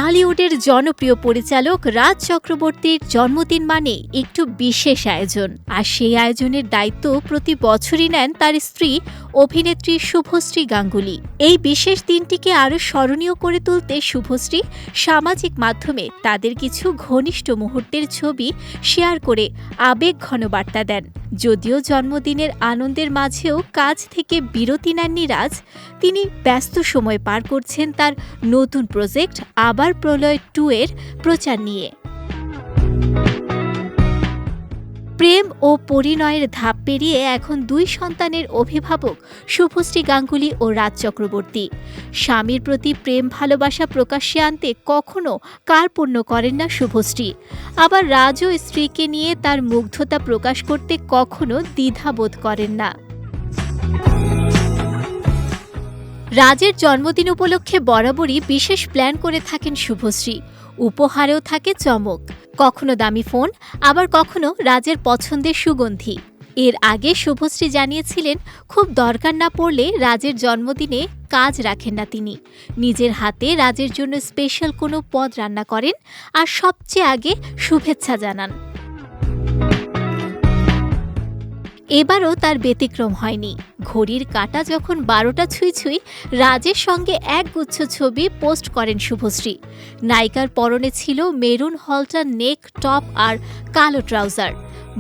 টালিউডের জনপ্রিয় পরিচালক রাজ চক্রবর্তীর জন্মদিন মানে একটু বিশেষ আয়োজন, আর সেই আয়োজনের দায়িত্ব প্রতি বছরই নেন তার স্ত্রী অভিনেত্রী শুভশ্রী গাঙ্গুলী। এই বিশেষ দিনটিকে আরও স্মরণীয় করে তুলতে শুভশ্রী সামাজিক মাধ্যমে তাদের কিছু ঘনিষ্ঠ মুহূর্তের ছবি শেয়ার করে আবেগঘন বার্তা দেন। যদিও জন্মদিনের আনন্দের মাঝেও কাজ থেকে বিরতি নেননি রাজ, তিনি ব্যস্ত সময় পার করছেন তার নতুন প্রজেক্ট আবার প্রলয় 2 এর প্রচার নিয়ে। প্রেম ও পরিণয়ের ধাপ পেরিয়ে এখন 2 সন্তানের অভিভাবক শুভশ্রী গাঙ্গুলী ও রাজ চক্রবর্তী। স্বামীর প্রতি প্রেম ভালোবাসা প্রকাশ্যে আনতে কখনো কার্পণ্য করেন না শুভশ্রী, আবার রাজও স্ত্রীকে নিয়ে তার মুগ্ধতা প্রকাশ করতে কখনো দ্বিধাবোধ করেন না। রাজের জন্মদিন উপলক্ষে বরাবরই বিশেষ প্ল্যান করে থাকেন শুভশ্রী। উপহারেও থাকে চমক, কখনো দামি ফোন, আবার কখনো রাজের পছন্দের সুগন্ধি। এর আগে শুভশ্রী জানিয়েছিলেন খুব দরকার না পড়লে রাজের জন্মদিনে কাজ রাখেন না তিনি। নিজের হাতে রাজের জন্য স্পেশাল কোনো পদ রান্না করেন আর সবচেয়ে আগে শুভেচ্ছা জানান। এবারও তার ব্যতিক্রম হয়নি। ঘড়ির কাঁটা যখন 12টা ছুঁই রাজের সঙ্গে একগুচ্ছ ছবি পোস্ট করেন শুভশ্রী। নায়িকার পরনে ছিল মেরুন হলটার নেক টপ আর কালো ট্রাউজার।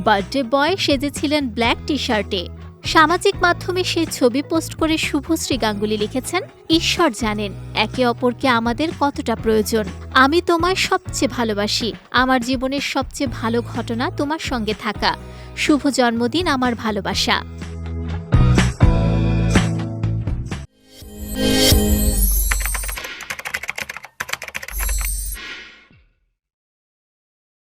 বার্থডে বয় সেজেছিলেন ব্ল্যাক টি শার্টে। সামাজিক মাধ্যমে সেই ছবি পোস্ট করে শুভশ্রী গাঙ্গুলী লিখেছেন, ঈশ্বর জানেন একে অপরকে আমাদের কতটা প্রয়োজন। আমি তোমায় সবচেয়ে ভালোবাসি। আমার জীবনের সবচেয়ে ভালো ঘটনা তোমার সঙ্গে থাকা। শুভ জন্মদিন আমার ভালোবাসা।